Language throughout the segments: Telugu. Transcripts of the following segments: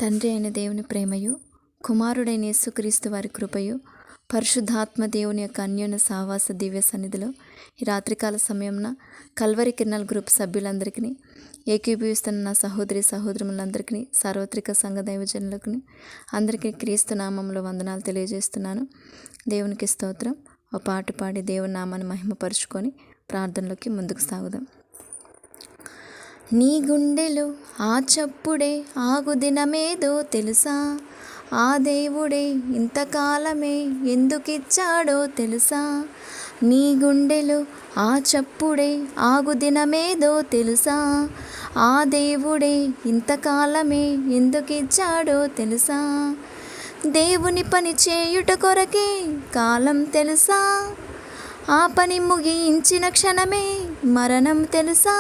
తండ్రి అయిన దేవుని ప్రేమయు, కుమారుడైన యేసుక్రీస్తు వారి కృపయు, పరిశుద్ధాత్మ దేవుని యొక్క అన్యోన్య సావాస దివ్య సన్నిధిలో ఈ రాత్రికాల సమయంన కల్వరి కిరణాల గ్రూప్ సభ్యులందరికీ, ఏకీభవిస్తున్న నా సహోదరి సహోదరులందరికీ, సార్వత్రిక సంఘ దైవజనులకు అందరికీ క్రీస్తు నామంలో వందనాలు తెలియజేస్తున్నాను. దేవునికి స్తోత్రం. ఒక పాట పాడి దేవుని నామాన్ని మహిమపరుచుకొని ప్రార్థనలోకి ముందుకు సాగుదాం. నీ గుండెలో ఆ చప్పుడే ఆగు దినమేదో తెలుసా? ఆ దేవుడే ఇంతకాలమే ఎందుకిచ్చాడో తెలుసా? నీ గుండెలో ఆ చప్పుడే ఆగు దినమేదో తెలుసా? ఆ దేవుడే ఇంతకాలమే ఎందుకిచ్చాడో తెలుసా? దేవుని పని చేయుట కొరకే కాలం తెలుసా? ఆ పని ముగించిన క్షణమే మరణం తెలుసా?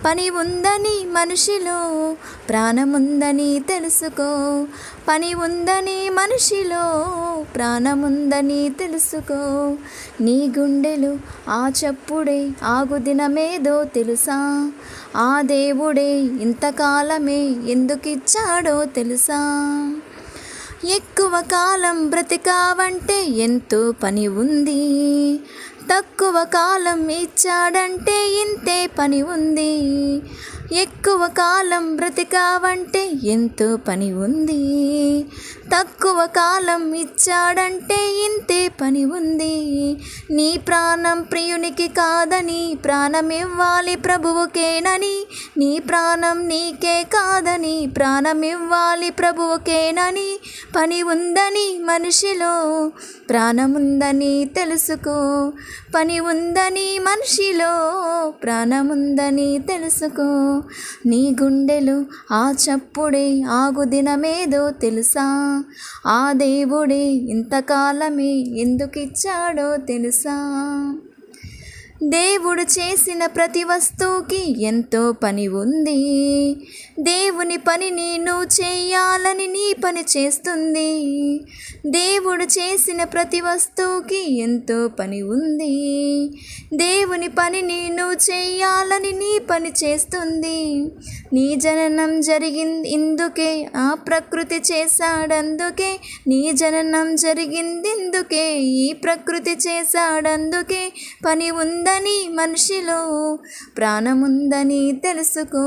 పని ఉందని మనిషిలో ప్రాణముందని తెలుసుకో. పని ఉందని మనిషిలో ప్రాణముందని తెలుసుకో. నీ గుండెలు ఆ చప్పుడే ఆగు దినమేదో తెలుసా? ఆ దేవుడే ఇంతకాలమే ఎందుకిచ్చాడో తెలుసా? ఎక్కువ కాలం బ్రతికావంటే ఎంతో పని ఉంది, తక్కువ కాలం ఇచ్చాడంటే ఇంతే పని ఉంది. ఎక్కువ కాలం బ్రతికావంటే ఎంతో పని ఉంది, తక్కువ కాలం ఇచ్చాడంటే ఇంతే పని ఉంది. నీ ప్రాణం ప్రియునికి కాదని ప్రాణం ఇవ్వాలి ప్రభువుకేనని, నీ ప్రాణం నీకే కాదని ప్రాణం ఇవ్వాలి ప్రభువుకేనని, పని ఉందని మనిషిలో ప్రాణముందని తెలుసుకో. పని ఉందని మనిషిలో ప్రాణముందని తెలుసుకో. నీ గుండెలు ఆ చప్పుడే ఆగు దినమేదో తెలుసా? ఆ దేవుడే ఇంతకాలమే ఎందుకిచ్చాడో తెలుసా? దేవుడు చేసిన ప్రతి వస్తువుకి ఎంతో పని ఉంది. దేవుని పనిని నువ్వు చేయాలని నీ పని చేస్తుంది. దేవుడు చేసిన ప్రతి వస్తువుకి ఎంతో పని ఉంది. దేవుని పనిని నువ్వు చేయాలని నీ పని చేస్తుంది. నీ జననం జరిగింది ఇందుకే, ఆ ప్రకృతి చేశాడందుకే. నీ జననం జరిగింది ఇందుకే, ఈ ప్రకృతి చేశాడందుకే. పని ఉందని మనిషిలో ప్రాణముందని తెలుసుకో.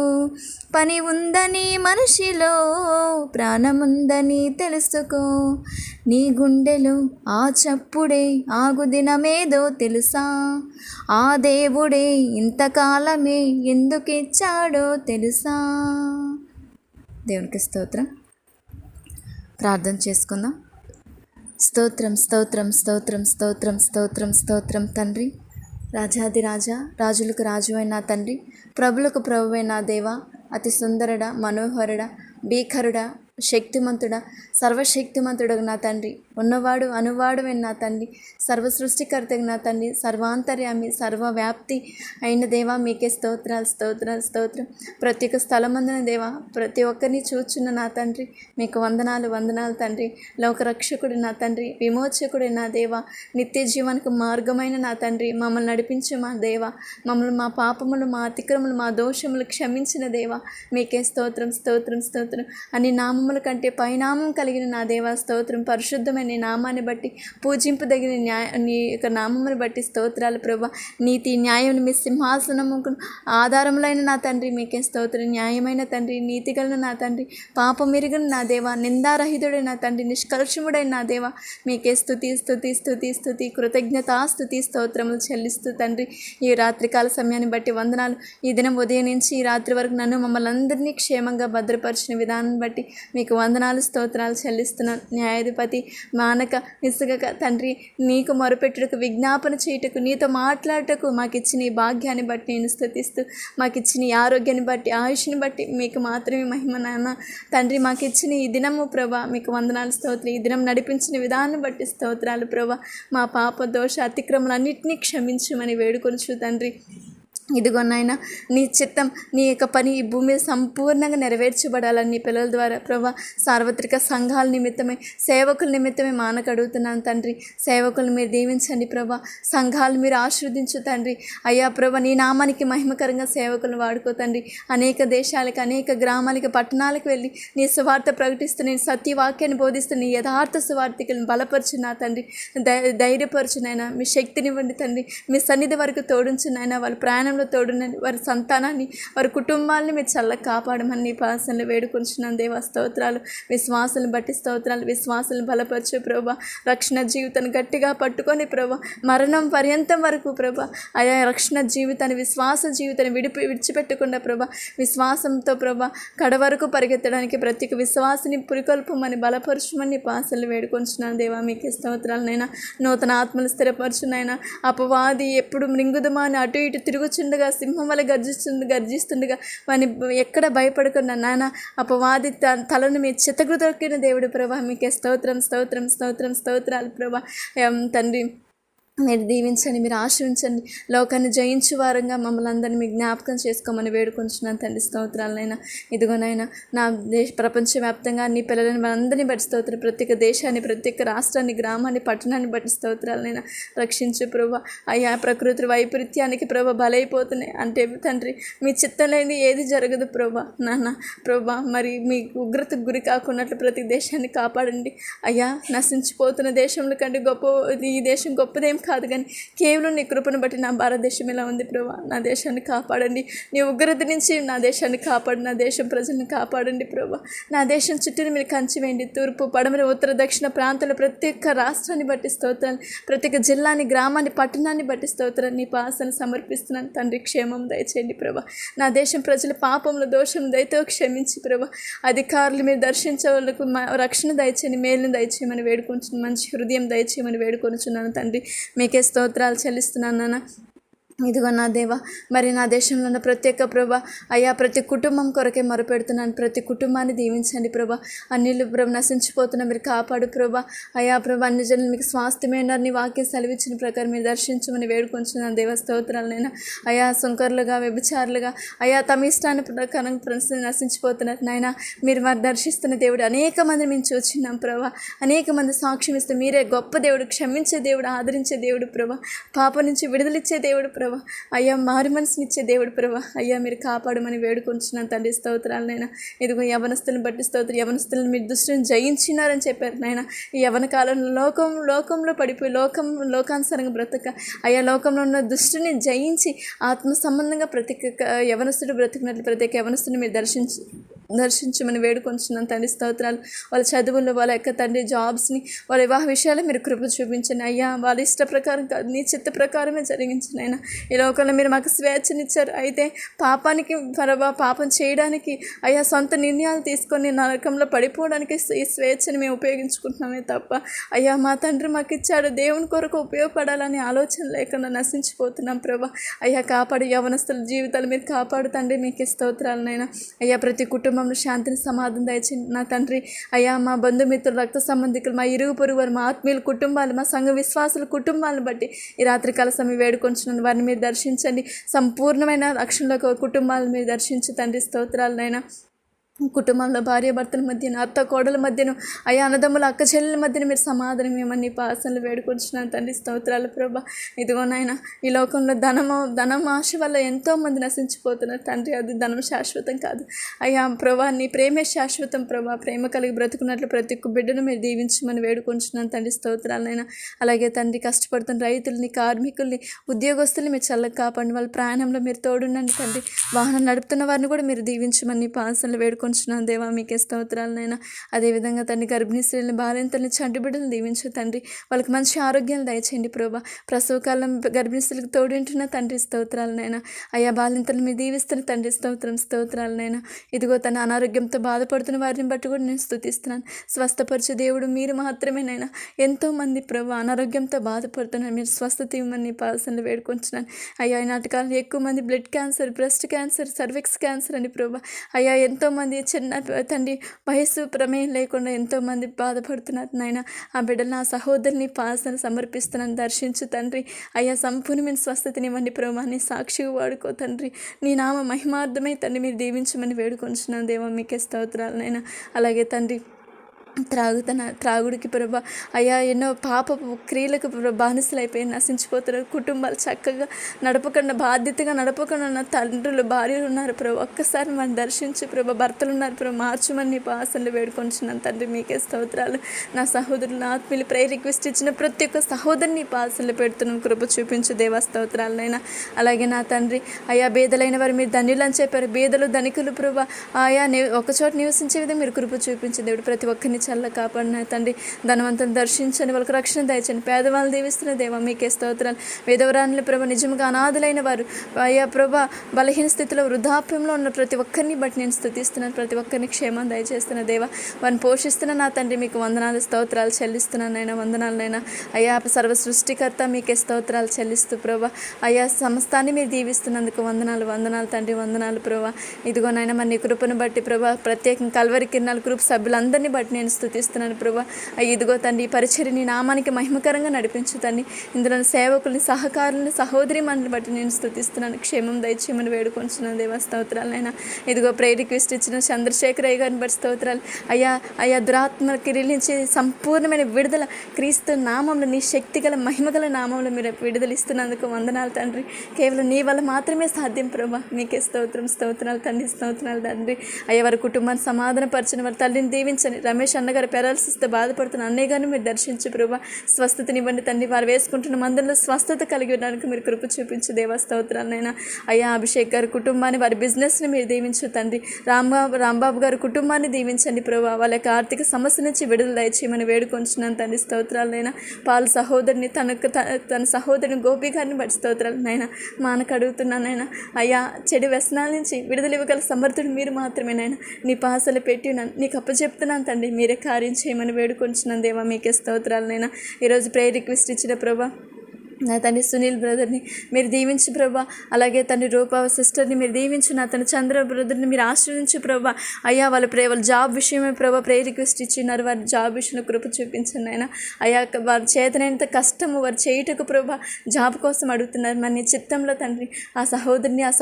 పని ఉందని మనిషిలో ప్రాణముందని తెలుసుకో. నీ గుండెలు ఆ చప్పుడే ఆగు దినమేదో తెలుసా? ఆ దేవుడే ఇంతకాలమే ఎందుకిచ్చాడో తెలుసా? దేవునికి స్తోత్రం. ప్రార్థన చేసుకుందాం. స్తోత్రం స్తోత్రం స్తోత్రం స్తోత్రం స్తోత్రం స్తోత్రం తండ్రి, రాజాది రాజా, రాజులకు రాజు అయిన తండ్రి, ప్రభులకు ప్రభువైన దేవా, అతి సుందరుడ, మనోహరుడ, భీకరుడ, శక్తిమంతుడ, సర్వశక్తిమంతుడగు నా తండ్రి, ఉన్నవాడు అనువాడు నా తండ్రి, సర్వ సృష్టికర్తగు నా తండ్రి, సర్వాంతర్యామి, సర్వవ్యాప్తి అయిన దేవా, మీకే స్తోత్రాలు స్తోత్రాలు స్తోత్రం. ప్రతి ఒక్క స్థలమందున దేవా, ప్రతి ఒక్కరిని చూచున్న నా తండ్రి, మీకు వందనాలు వందనాలు తండ్రి. లోకరక్షకుడు నా తండ్రి, విమోచకుడు నా దేవా, నిత్య జీవనకు మార్గమైన నా తండ్రి, మమ్మల్ని నడిపించు మా దేవా. మమ్మల్ని మా పాపములు, మా అతిక్రములు, మా దోషములు క్షమించిన దేవా, మీకే స్తోత్రం స్తోత్రం స్తోత్రం. అన్ని నామముల కంటే పైనామం కలిగిన నా దేవా స్తోత్రం. పరిశుద్ధమైన నీ నామాన్ని బట్టి, పూజింపదగిన నీ యొక్క నామమును బట్టి స్తోత్రాలు ప్రభా. నీతి న్యాయం మీ సింహాసనముకు ఆధారములైన నా తండ్రి, మీకే స్తోత్రం. న్యాయమైన తండ్రి, నీతిగలన నా తండ్రి, పాపమెరుగని నా దేవా, నిందారహితుడైన నా తండ్రి, నిష్కల్షముడైన నా దేవా, మీకే స్తుతి స్తుతి స్తుతి స్తుతి కృతజ్ఞతాస్తుతి స్తోత్రములు చెల్లిస్తూ తండ్రి, ఈ రాత్రికాల సమయాన్ని బట్టి వందనాలు. ఈ దినం ఉదయం నుంచి ఈ రాత్రి వరకు నన్ను మమ్మల్ని అందరినీ క్షేమంగా భద్రపరిచిన విధానం బట్టి మీకు వందనాలు స్తోత్రాలు చెల్లిస్తున్నాను. న్యాయాధిపతి మానక విసుగక తండ్రి, నీకు మొరపెట్టుటకు, విజ్ఞాపన చేయుటకు, నీతో మాట్లాడటకు మాకు ఇచ్చిన ఈ భాగ్యాన్ని బట్టి నేను స్తుతిస్తూ, మాకు ఇచ్చిన ఈ ఆరోగ్యాన్ని బట్టి, ఆయుష్ని బట్టి మీకు మాత్రమే మహిమ నాన్న తండ్రి. మాకు ఇచ్చిన ఈ దినము ప్రభా, మీకు వందనాలు స్తోత్రం. ఈ దినం నడిపించిన విధానం బట్టి స్తోత్రాలు ప్రభా. మా పాప దోష అతిక్రమలన్నింటినీ క్షమించమని వేడుకొనుచు తండ్రి, ఇదిగో నాయన నీ చిత్తం నీ యొక్క పని ఈ భూమి మీద సంపూర్ణంగా నెరవేర్చబడాలని నీ పిల్లల ద్వారా ప్రభా సార్వత్రిక సంఘాల నిమిత్తమే సేవకుల నిమిత్తమే మానకు అడుగుతున్నాను తండ్రి. సేవకులను మీరు దీవించండి ప్రభా, సంఘాలు మీరు ఆశీర్వదించు తండ్రి. అయ్యా ప్రభా నీ నామానికి మహిమకరంగా సేవకులను వాడుకో తండ్రి. అనేక దేశాలకు అనేక గ్రామాలకి పట్టణాలకు వెళ్ళి నీ సువార్త ప్రకటిస్తూ నేను సత్యవాక్యాన్ని బోధిస్తూ నీ యథార్థ సువార్థికులను బలపరచు నా తండ్రి, ధైర్యపరచునైనా మీ శక్తినివ్వండి తండ్రి. మీ సన్నిధి వరకు తోడుంచునైనా వాళ్ళ ప్రయాణంలో తోడునండి, వారి సంతానాన్ని వారి కుటుంబాలని మీరు చల్లగా కాపాడమని నీ పాసనలు వేడుకొంచున్నాను దేవా. స్తోత్రాలు. విశ్వాసాలను బట్టి స్తోత్రాలు. విశ్వాసాలను బలపరచు ప్రభా. రక్షణ జీవితాన్ని గట్టిగా పట్టుకొని ప్రభా మరణం పర్యంతం వరకు ప్రభా ఆయా రక్షణ జీవితాన్ని విశ్వాస జీవితాన్ని విడిచిపెట్టకుండా ప్రభా విశ్వాసంతో ప్రభా కడ వరకు పరిగెత్తడానికి ప్రతి విశ్వాసిని పురికొల్పమని బలపరచుమని నీ పాసనలు వేడుకొంచున్నాను దేవా. మీకు స్తోత్రాలనైనా. నూతన ఆత్మలు స్థిరపరచునైనా. అపవాది ఎప్పుడు మృంగుదమాని అటు ఇటు తిరుగుచుండగా సింహం వల్ల గర్జిస్తుండగా వాని ఎక్కడ భయపడకుండా నాన్న అపవాది తలను మీ చిత్తగృతొక్కిన దేవుడు ప్రభా. మీకే స్తోత్రం స్తోత్రం స్తోత్రం స్తోత్రాలు ప్రభా. తండ్రి మీరు దీవించండి, మీరు ఆశ్రయించండి. లోకాన్ని జయించు వారంగా మమ్మల్ని అందరినీ మీ జ్ఞాపకం చేసుకోమని వేడుకొంచున్నాను తండ్రి. స్తోత్రాలనైనా. ఇదిగోనైనా నా ప్రపంచవ్యాప్తంగా నీ పిల్లలని మనందరినీ బట్టి స్తోత్రం. ప్రత్యేక దేశాన్ని, ప్రత్యేక రాష్ట్రాన్ని, గ్రామాన్ని, పట్టణాన్ని బట్టి స్తోత్రాలనైనా. రక్షించు ప్రభా. అయ్యా ప్రకృతి వైపరీత్యానికి ప్రభా బలైపోతున్నాయి అంటే తండ్రి మీ చిత్తం లేని ఏది జరగదు ప్రభా. నాన్న ప్రభా మరి మీ ఉగ్రతకు గురి కాకున్నట్లు ప్రతి దేశాన్ని కాపాడండి అయ్యా. నశించిపోతున్న దేశంలో కంటే గొప్ప ఈ దేశం గొప్పదేం కాదు, కానీ కేవలం నీ కృపను బట్టి నా భారతదేశం ఇలా ఉంది ప్రభా. నా దేశాన్ని కాపాడండి. నీ ఉగ్రత నుంచి నా దేశాన్ని కాపాడు, నా దేశం ప్రజలను కాపాడండి ప్రభా. నా దేశం చుట్టూ మీరు కంచి వేయండి. తూర్పు పడమర ఉత్తర దక్షిణ ప్రాంతాల ప్రత్యేక రాష్ట్రాన్ని బట్టి స్తోత్రాలు, ప్రత్యేక జిల్లాని, గ్రామాన్ని, పట్టణాన్ని బట్టి స్తోత్రాలు నీ పాసను సమర్పిస్తున్నాను తండ్రి. క్షేమం దయచేయండి ప్రభా. నా దేశం ప్రజల పాపంలో దోషం దయతో క్షమించి ప్రభా. అధికారులు మీరు దర్శించే వాళ్ళకు రక్షణ దయచేయండి, మేలును దయచేయమని వేడుకొంచున్నాను. మంచి హృదయం దయచేయమని వేడుకొంచున్నాను తండ్రి. మీకే స్తోత్రాలు చెల్లిస్తున్నాను నాన్న. ఇదిగో నా దేవా మరి నా దేశంలో ఉన్న ప్రత్యేక ప్రభా అయ్యా ప్రతి కుటుంబం కొరకే మొరపెడుతున్నాను. ప్రతి కుటుంబాన్ని దీవించండి ప్రభా. అన్నిళ్ళు ప్రభు నశించిపోతున్నా మీరు కాపాడు ప్రభా. అయ్యా ప్రభా అన్ని జనులు మీకు స్వాస్థ్యమే ఉన్నారు నీ వాక్యం సెలవిచ్చిన ప్రకారం మీరు దర్శించమని వేడుకొంచున్నాను దేవ. స్తోత్రాలనైనా. అయ్యా సుంకర్లుగా వ్యభిచారులుగా అయ్యా తమ ఇష్టాన్ని ప్రకారం నశించిపోతున్నారు నాయన. మీరు వారు దర్శిస్తున్న దేవుడు అనేక మంది మేము చూస్తున్నాం ప్రభా. అనేక మంది సాక్ష్యం ఇస్తూ మీరే గొప్ప దేవుడు, క్షమించే దేవుడు, ఆదరించే దేవుడు ప్రభా. పాప నుంచి విడుదలిచ్చే దేవుడు ప్రభా. అయ్యా మారు మనసునిచ్చే దేవుడు ప్రభా. అయ్యా మీరు కాపాడమని వేడుకొంచున్నాను తండ్రి. స్తోత్రాలనైనా. ఇదిగో యవనస్తులను బట్టి స్తోత్రం. యవనస్తులను మీరు దుష్టుని జయించినారని చెప్పారు నాయన. ఈ యవన కాలంలో లోకంలో పడిపోయి లోకానుసారంగా బ్రతక అయ్యా లోకంలో ఉన్న దుష్టుని జయించి ఆత్మ సంబంధంగా ప్రతి యవనస్తుడు బ్రతికినట్లు ప్రత్యేక యవనస్తుని మీరు దర్శించమని వేడుకొంచున్నాను తండ్రి. స్తోత్రాలు. వాళ్ళ చదువుల్లో వాళ్ళ యొక్క తండ్రి జాబ్స్ని వాళ్ళ వివాహ విషయాలు మీరు కృప చూపించండి అయ్యా. వాళ్ళ ఇష్ట ప్రకారం కాదు నీ చిత్త ప్రకారమే జరిగించండి అయినా. ఈ లోకంలో మీరు మాకు స్వేచ్ఛనిచ్చారు. అయితే పాపానికి పాపం చేయడానికి అయ్యా సొంత నిర్ణయాలు తీసుకొని నరకంలో పడిపోవడానికి ఈ స్వేచ్ఛని మేము ఉపయోగించుకుంటున్నామే తప్ప అయ్యా మా తండ్రి మాకు ఇచ్చాడు దేవుని కొరకు ఉపయోగపడాలని ఆలోచన లేకుండా నశించిపోతున్నాం ప్రభా. అయ్యా కాపాడు యవనస్తుల జీవితాలు మీరు కాపాడు తండ్రి. మీకు స్తోత్రాలనైనా. అయ్యా ప్రతి కుటుంబంలో శాంతిని సమాధానం దయచేయండి నా తండ్రి. అయ్యా మా బంధుమిత్రులు, రక్త సంబంధికులు, మా ఇరుగు పొరుగు వారు, మా ఆత్మీయుల కుటుంబాలు, మా సంఘ విశ్వాసుల కుటుంబాలను బట్టి ఈ రాత్రికాల సమయం వేడుకొంచున్నాను. వారిని మీరు దర్శించండి. సంపూర్ణమైన రక్షణలో కుటుంబాలను మీరు దర్శించి తండ్రి. స్తోత్రాలనైనా. కుటుంబంలో భార్య భర్తల మధ్యన, అత్త కోడల మధ్యను, అయ్యా అన్నదమ్ముల అక్క చెల్లెల మధ్యన మీరు సమాధానం ఏమని పాసనలు వేడుకొంచున్నాను తండ్రి. స్తోత్రాలు ప్రభా. ఇదిగోనైనా ఈ లోకంలో ధనం ఆశ వల్ల ఎంతోమంది నశించిపోతున్నారు తండ్రి. అది ధనం శాశ్వతం కాదు అయ్యా ప్రభా. నీ ప్రేమే శాశ్వతం ప్రభా. ప్రేమ కలిగి బ్రతుకున్నట్లు ప్రతి ఒక్క బిడ్డను మీరు దీవించమని వేడుకొంచున్నాను తండ్రి. స్తోత్రాలనైనా. అలాగే తండ్రి కష్టపడుతున్న రైతుల్ని, కార్మికుల్ని, ఉద్యోగస్తుల్ని మీరు చల్లగా కాపాడండి. వాళ్ళ ప్రయాణంలో మీరు తోడుండండి తండ్రి. వాహనం నడుపుతున్న వారిని కూడా మీరు దీవించమని పాసనలు వేడుకొంచున్నాను దేవా. మీకే స్తోత్రాలనైనా. అదేవిధంగా తండ్రి గర్భిణీ స్త్రీలను, బాలింతల్ని, చంటి బిడ్డలను దీవించు తండ్రి. వాళ్ళకి మంచి ఆరోగ్యాలు దయచేయండి ప్రభా. ప్రసవకాలం గర్భిణీ స్త్రీలకు తోడింటున్న తండ్రి. స్తోత్రాలనైనా. అయ్యా బాలింతలు మీరు దీవిస్తున్న తండ్రి. స్తోత్రాలనైనా. ఇదిగో తన అనారోగ్యంతో బాధపడుతున్న వారిని బట్టి కూడా నేను స్తుతిస్తున్నాను. స్వస్థపరిచే దేవుడు మీరు మాత్రమేనైనా. ఎంతోమంది ప్రభా అనారోగ్యంతో బాధపడుతున్నారు. మీరు స్వస్థత ఇవ్వమని పాసనలు వేడుకొంచున్నాను అయ్యా. ఈ నాటకాలు ఎక్కువ మంది blood cancer, breast cancer, cervix cancer అని ప్రభా. అయ్యా ఎంతోమంది చిన్న తండ్రి వయస్సు ప్రమేయం లేకుండా ఎంతోమంది బాధపడుతున్నారు నాయన. ఆ బిడ్డలు నా సహోదరుని పాసన సమర్పిస్తున్నాను, దర్శించు తండ్రి. అయ్యా సంపూర్ణమైన స్వస్థతనివ్వండి ప్రభా, నీ సాక్షిగా వాడుకో తండ్రి. నీ నామ మహిమార్థమై తండ్రి మీరు దీవించమని వేడుకొంచున్నాను దేవా, మీకే స్తోత్రాలు నాయన. అలాగే తండ్రి త్రాగుడికి ప్రభా అయ్యా ఎన్నో పాపపు క్రియలకు బానిసలు అయిపోయి నశించిపోతున్నారు. కుటుంబాలు చక్కగా బాధ్యతగా నడపకుండా ఉన్న తండ్రులు భార్యలు ఉన్నారు ప్రభా, ఒక్కసారి మనం దర్శించి ప్రభా. భర్తలు ఉన్నారు ప్రభా, మార్చమని నీ ఆశలు వేడుకొంచున్నాను తండ్రి, మీకే స్తోత్రాలు. నా సహోదరులు ఆత్మీయులు ప్రేయర్ రిక్వెస్ట్ ఇచ్చిన ప్రతి ఒక్క సహోదరుని ఆశలు పెడుతున్నాను, కృప చూపించు దేవా, స్తోత్రాలనైనా. అలాగే నా తండ్రి అయ్యా బేదలైన వారు మీరు ధన్యులు అని చెప్పారు. బేదలు ధనికులు ప్రభా ఆయా ఒకచోట నివసించే విధంగా మీరు కృప చూపించే దేవుడు. ప్రతి ఒక్కరిని చల్ల కాపాడిన తండ్రి, ధనవంతుని దర్శించండి, వాళ్ళకి రక్షణ దయచండి. పేదవాళ్ళు దీవిస్తున్న దేవా, మీకే స్తోత్రాలు. విధవరాన్ల ప్రభ నిజంగా అనాథులైన వారు అయ్యా ప్రభా బలహీన స్థితిలో వృద్ధాప్యంలో ఉన్న ప్రతి ఒక్కరిని బట్టి నేను స్తుతిస్తున్నాను. ప్రతి ఒక్కరిని క్షేమం దయచేస్తున్న దేవా, వారిని పోషిస్తున్న నా తండ్రి మీకు వందనాలు స్తోత్రాలు చెల్లిస్తున్నాను నైనా, వందనాలనైనా. అయ్యా సర్వ సృష్టికర్త మీకే స్తోత్రాలు చెల్లిస్తూ ప్రభా అయ్యా సమస్తాన్ని మీరు దీవిస్తున్నందుకు వందనాలు తండ్రి, వందనాలు ప్రభా. ఇదిగోనైనా మన నీ కృపను బట్టి ప్రభా ప్రత్యేకంగా కల్వరి కిరణాల గ్రూప్ సభ్యులందరినీ బట్టి నేను స్తుతిస్తున్నాను ప్రభా. ఇదిగో తండ్రి ఈ పరిచర్య నీ నామానికి మహిమకరంగా నడిపించు తండ్రి. ఇందులో సేవకుల్ని సహకారులను సహోదరి మనల్ని బట్టి నేను స్తుతిస్తున్నాను. క్షేమం దయచేయమని వేడుకొంచున్నాను దేవా, స్తోత్రాలైనా. ఇదిగో ప్రేయర్ రిక్వెస్ట్ ఇచ్చిన చంద్రశేఖర్ అయ్య గారిని బట్టి స్తోత్రాలు. అయ్యా దురాత్మకి నుంచి సంపూర్ణమైన విడుదల క్రీస్తు నామంలో నీ శక్తిగల మహిమగల నామంలో మీరు విడుదల ఇస్తున్నందుకు వందనాలు తండ్రి. కేవలం నీ వల్ల మాత్రమే సాధ్యం ప్రభా, మీకే స్తోత్రాలు తండ్రి, స్తోత్రాలు తండ్రి. అయ్యా వారి కుటుంబాన్ని సమాధానపరిచిన వారి తల్లిని దీవించండి. రమేష్ అన్నగారు పెరాలసిస్తో బాధపడుతున్న అన్నయ్య గారిని మీరు దర్శించు ప్రభా, స్వస్థతనివ్వండి తండ్రి. వారు వేసుకుంటున్న మందుల్లో స్వస్థత కలిగి ఉండడానికి మీరు కృప చూపించు దేవా, స్తోత్రాలనైనా. అయ్యా అభిషేక్ గారి కుటుంబాన్ని వారి బిజినెస్ని మీరు దీవించు తండ్రి. రాంబాబు గారి కుటుంబాన్ని దీవించండి ప్రభా, వాళ్ళ యొక్క ఆర్థిక సమస్య నుంచి విడుదల దయచేయమని వేడుకొంచున్నాను తండ్రి, స్తోత్రాలనైనా. పాలు సహోదరిని తన సహోదరిని గోపి గారిని బట్టి స్తోత్రాలనైనా మానకు అడుగుతున్నానైనా. అయ్యా చెడు వ్యసనాల నుంచి విడుదల ఇవ్వగల సమర్థుడు మీరు మాత్రమేనైనా. నీ పాసలు పెట్టి నీకు అప్పచెప్తున్నాను తండ్రి, మీరే కార్యం చేయమని వేడుకొంచున్నాను దేవా, మీకే స్తోత్రాలనైనా. ఈరోజు ప్రేయర్ రిక్వెస్ట్ ఇచ్చిన ప్రభా నా తండ్రి సునీల్ బ్రదర్ని మీరు దీవించు ప్రభా. అలాగే తండ్రి రూపా సిస్టర్ని మీరు దీవించు. నా తన చంద్ర బ్రదర్ని మీరు ఆశ్రయించు ప్రభా. అయ్యా వాళ్ళ జాబ్ విషయమే ప్రభా ప్రేయర్ రిక్వెస్ట్ ఇచ్చినారు. వారి జాబ్ విషయంలో కృప చూపించండి ఆయన. అయ్యా వారి చేతనైనంత కష్టము వారు చేయుటకు ప్రభా జాబ్ కోసం అడుగుతున్నారు. మరి నీ చిత్తంలో తండ్రి ఆ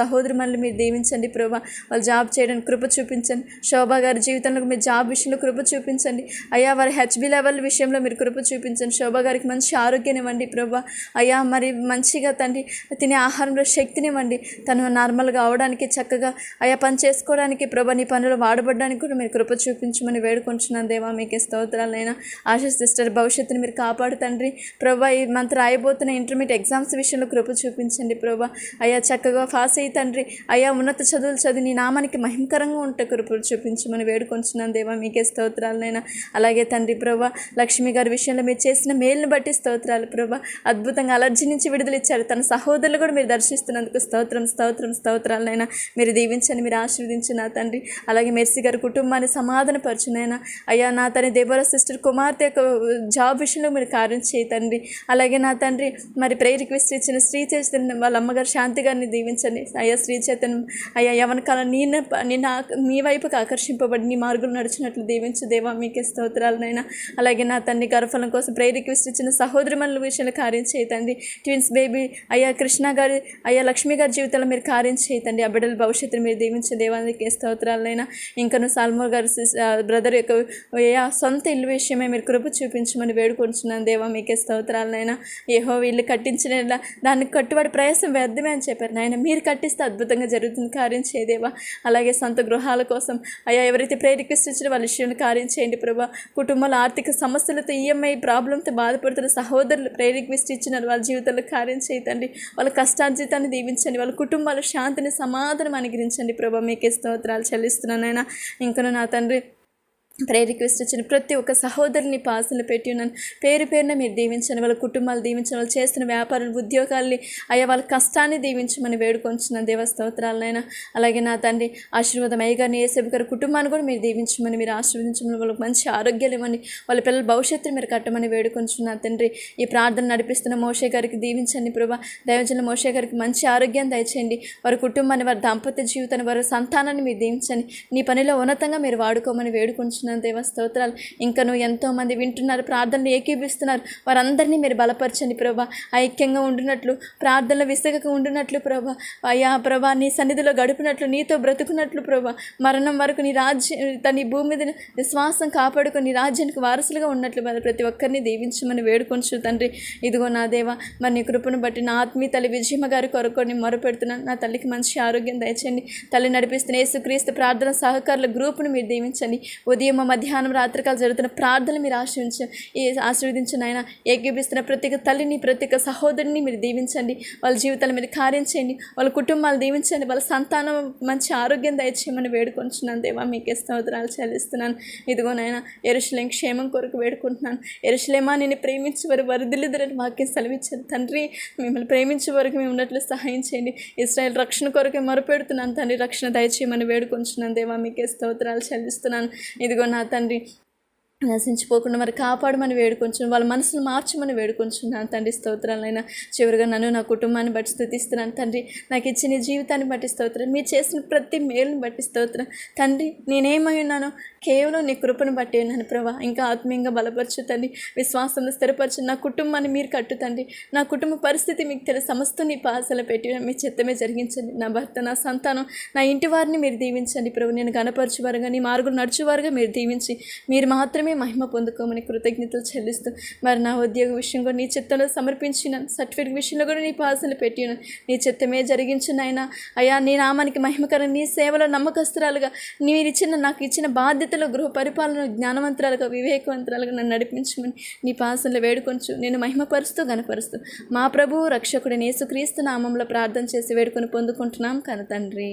సహోదరి మళ్ళీ మీరు దీవించండి ప్రభా. వాళ్ళు జాబ్ చేయడానికి కృప చూపించండి. శోభా గారి జీవితంలో మీరు జాబ్ విషయంలో కృప చూపించండి. అయ్యా వారి హెచ్బి లెవెల్ విషయంలో మీరు కృప చూపించండి. శోభా గారికి మంచి ఆరోగ్యాన్ని ఇవ్వండి ప్రభా. అయ్యా మరి మంచిగా తండ్రి తినే ఆహారంలో శక్తినివ్వండి. తను నార్మల్గా అవడానికి చక్కగా అయ్యా పని చేసుకోవడానికి ప్రభా నీ పనులు వాడబడడానికి కూడా మీరు కృప చూపించమని వేడుకొంచున్నాను దేవా, మీకే స్తోత్రాలైనా. ఆశా సిస్టర్ భవిష్యత్తుని మీరు కాపాడు తండ్రి ప్రభా. ఈ మంత్ రాయబోతున్న ఇంటర్మీడియట్ ఎగ్జామ్స్ విషయంలో కృప చూపించండి ప్రభా. అయ్యా చక్కగా పాస్ అయ్యి తండ్రి అయ్యా ఉన్నత చదువులు చదివి నీ నామానికి మహిమకరంగా ఉంటే కృప చూపించమని వేడుకొంచున్నాను దేవా, మీకే స్తోత్రాలైనా. అలాగే తండ్రి ప్రభా లక్ష్మి గారి విషయంలో మీరు చేసిన మేలుని బట్టి స్తోత్రాలు ప్రభా. అద్భుతంగా అలర్జీ నుంచి విడుదల ఇచ్చారు. తన సహోదరులు కూడా మీరు దర్శిస్తున్నందుకు స్తోత్రాలైనా. మీరు దీవించండి, మీరు ఆశీర్వదించు నా తండ్రి. అలాగే మెర్సీ గారి కుటుంబాన్ని సమాధానపరచునైనా. అయ్యా నా తండ్రి దేవర సిస్టర్ కుమార్తె యొక్క జాబ్ విషయంలో మీరు కార్యం చేయి తండ్రి. అలాగే నా తండ్రి మరి ప్రేయర్ రిక్వెస్ట్ ఇచ్చిన శ్రీ చైతన్య వాళ్ళ అమ్మగారు శాంతి గారిని దీవించండి. అయ్యా శ్రీ చైతన్యం అయ్యా యవన కాలం మీ వైపుకి ఆకర్షింపబడి నీ మార్గంలో నడిచినట్లు దీవించు దేవా, మీకే స్తోత్రాలనైనా. అలాగే నా తండ్రి గర్భఫలం కోసం ప్రేయర్ రిక్వెస్ట్ ఇచ్చిన సహోదరి మనుల విషయంలో కార్యం చేయండి. ట్విన్స్ బేబీ అయ్యా కృష్ణ గారి అయ్యా లక్ష్మి గారి జీవితంలో మీరు కార్యం చేయండి. ఆ బిడ్డల భవిష్యత్తును మీరు దీవించే దేవానికి స్తోత్రాలైనా. ఇంకను సాల్మో గారి బ్రదర్ యొక్క సొంత ఇల్లు విషయమే మీరు కృప చూపించమని వేడుకొంచున్నాను దేవా, మీకే స్తోత్రాలనైనా. యెహోవా ఇల్లు కట్టించిన దానికి కట్టుబడి ప్రయాసం వ్యర్థమే అని చెప్పారు నాయన. మీరు కట్టిస్తే అద్భుతంగా జరుగుతుంది, కార్యం చేయదేవా. అలాగే సొంత గృహాల కోసం అయ్యా ఎవరైతే ప్రేయర్ రిక్వెస్ట్ ఇచ్చిన వాళ్ళ విషయంలో కార్యం చేయండి ప్రభా. కుటుంబాల ఆర్థిక సమస్యలతో ఈఎంఐ ప్రాబ్లంతో బాధపడుతున్న సహోదరులు ప్రేయర్ రిక్వెస్ట్ ఇచ్చినారు. వాళ్ళ జీవితంలో కార్యం చేయండి. వాళ్ళ కష్టార్జితాన్ని దీవించండి. వాళ్ళ కుటుంబాల శాంతిని సమాధానం అనుగ్రహించండి ప్రభా, మీకే స్తోత్రాలు చెల్లిస్తున్నానైనా. ఇంకను నా తండ్రి ప్రేయర్ రిక్వెస్ట్ ఇచ్చిన ప్రతి ఒక్క సహోదరుని పాసలు పెట్టి ఉన్నాను. పేరు పేరున మీరు దీవించండి. వాళ్ళ కుటుంబాలు దీవించండి. వాళ్ళు చేస్తున్న వ్యాపారాలు, ఉద్యోగాల్ని, అయ్యా వాళ్ళ కష్టాన్ని దీవించమని వేడుకొంచున్నాను దేవ. స్తోత్రాలనైనా. అలాగే నా తండ్రి ఆశీర్వాదం అయ్యగారిని, ఏసేపు గారి కుటుంబాన్ని కూడా మీరు దీవించమని, మీరు ఆశీర్వదించమని, వాళ్ళకి మంచి ఆరోగ్యాలు ఇవ్వండి. వాళ్ళ పిల్లల భవిష్యత్తుని మీరు కట్టమని వేడుకొంచున్నాను తండ్రి. ఈ ప్రార్థన నడిపిస్తున్న మోషే గారికి దీవించండి ప్రభా. దైవజనుల మోషే గారికి మంచి ఆరోగ్యాన్ని దయచేయండి. వారి కుటుంబాన్ని, వారి దాంపత్య జీవితాన్ని, వారి సంతానాన్ని మీరు దీవించండి. నీ పనిలో ఉన్నతంగా మీరు వాడుకోమని వేడుకొంచున్నాను దేవ. స్తోత్రాలు. ఇంకా నువ్వు ఎంతోమంది వింటున్నారు, ప్రార్థనలు ఏకీభిస్తున్నారు. వారందరినీ మీరు బలపరచండి ప్రభా. ఐక్యంగా ఉండినట్లు, ప్రార్థనలు విసుగక ఉండినట్లు ప్రభా. అయ్యా ప్రభా, నీ సన్నిధిలో గడిపినట్లు, నీతో బ్రతుకున్నట్లు ప్రభా. మరణం వరకు నీ రాజ్యం, నీ భూమి మీద విశ్వాసం కాపాడుకొని నీ రాజ్యానికి వారసులుగా ఉన్నట్లు మరి ప్రతి ఒక్కరిని దీవించమని వేడుకొంచు తండ్రి. ఇదిగో నా దేవ, మరి నీ కృపను బట్టి నా ఆత్మీయ తల్లి విజయమ్మ గారి కొరకు నేను మొరపెడుతున్నాను. నా తల్లికి మంచి ఆరోగ్యం దయచేయండి. తల్లి నడిపిస్తున్న యేసుక్రీస్తు ప్రార్థన సహకారుల గ్రూపును మీరు దీవించండి. ఉదయం మధ్యాహ్నం రాత్రికాలు జరుగుతున్న ప్రార్థనలు మీరు ఆశీర్వదించండి ఆయన. ఏకీపిస్తున్న ప్రతి తల్లిని, ప్రతి సహోదరిని మీరు దీవించండి. వాళ్ళ జీవితాలు మీరు కార్యం చేయండి. వాళ్ళ కుటుంబాలు దీవించండి. వాళ్ళ సంతానం మంచి ఆరోగ్యం దయచేయమని వేడుకుంటున్నాను దేవా. మీకే స్తోత్రాలు చెల్లిస్తున్నాను. ఇదిగో నాయన, యెరూషలేము క్షేమం కొరకు వేడుకుంటున్నాను. యెరూషలేమా, నేను ప్రేమించే వారు వరదలిద్దరని వాక్యం సెలవిచ్చారు తండ్రి. మిమ్మల్ని ప్రేమించే వరకు మేము ఉన్నట్లు సహాయం చేయండి. ఇశ్రాయేల్ రక్షణ కొరకు మొరపెడుతున్నాను తండ్రి. రక్షణ దయచేయమని వేడుకుంటున్నాను దేవా. మీకే స్తోత్రాలు చెల్లిస్తున్నాను. ఇదిగో నా తండ్రి, నశించిపోకుండా మరి కాపాడమని వేడుకొంచున్నాను. వాళ్ళ మనసును మార్చమని వేడుకొంచున్నాను తండ్రి. స్తోత్రాలైనా. చివరిగా నన్ను, నా కుటుంబాన్ని బట్టి స్తుతిస్తున్నాను తండ్రి. నాకు ఇచ్చిన జీవితాన్ని బట్టి స్తోత్రం. మీరు చేసిన ప్రతి మేలుని బట్టి స్తోత్రం తండ్రి. నేనేమై ఉన్నానో కేవలం నీ కృపను బట్టి ఉన్నాను ప్రభా. ఇంకా ఆత్మీయంగా బలపరచు తండ్రి. విశ్వాసంలో స్థిరపరచు. నా కుటుంబాన్ని మీరు కట్టు తండ్రి. నా కుటుంబ పరిస్థితి మీకు తెలుసు. సమస్తం నీ పాసలు పెట్టి మీ చిత్తమే జరిగించండి. నా భర్త, నా సంతానం, నా ఇంటి వారిని మీరు దీవించండి ప్రభు. నేను గణపరచువారుగా, నీ మార్గులు నడుచువారుగా మీరు దీవించి మీరు మాత్రమే మహిమ పొందుకోమని కృతజ్ఞతలు చెల్లిస్తూ, మరి నా ఉద్యోగ విషయం కూడా నీ చిత్తంలో సమర్పించినాను. సర్టిఫికేట్ విషయంలో కూడా నీ పాసలు పెట్టినాను. నీ చిత్తమే జరిగించునైనా. అయ్యా, నీ నామానికి మహిమకరం, నీ సేవలో నమ్మకస్తురాలుగా, నాకు ఇచ్చిన బాధ్యతలో గృహ పరిపాలన జ్ఞానవంతురాలుగా, వివేకవంతురాలుగా నన్ను నడిపించమని నీ పాసనలు వేడుకొంచు. నేను మహిమపరుస్తూ గణపరుస్తూ మా ప్రభువు రక్షకుడిని యేసుక్రీస్తు నామంలో ప్రార్థన చేసి వేడుకొని పొందుకుంటున్నాం కన తండ్రి.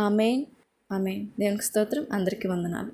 ఆమేన్. ఆమేన్. దేవునికి స్తోత్రం. అందరికీ వందనాలు.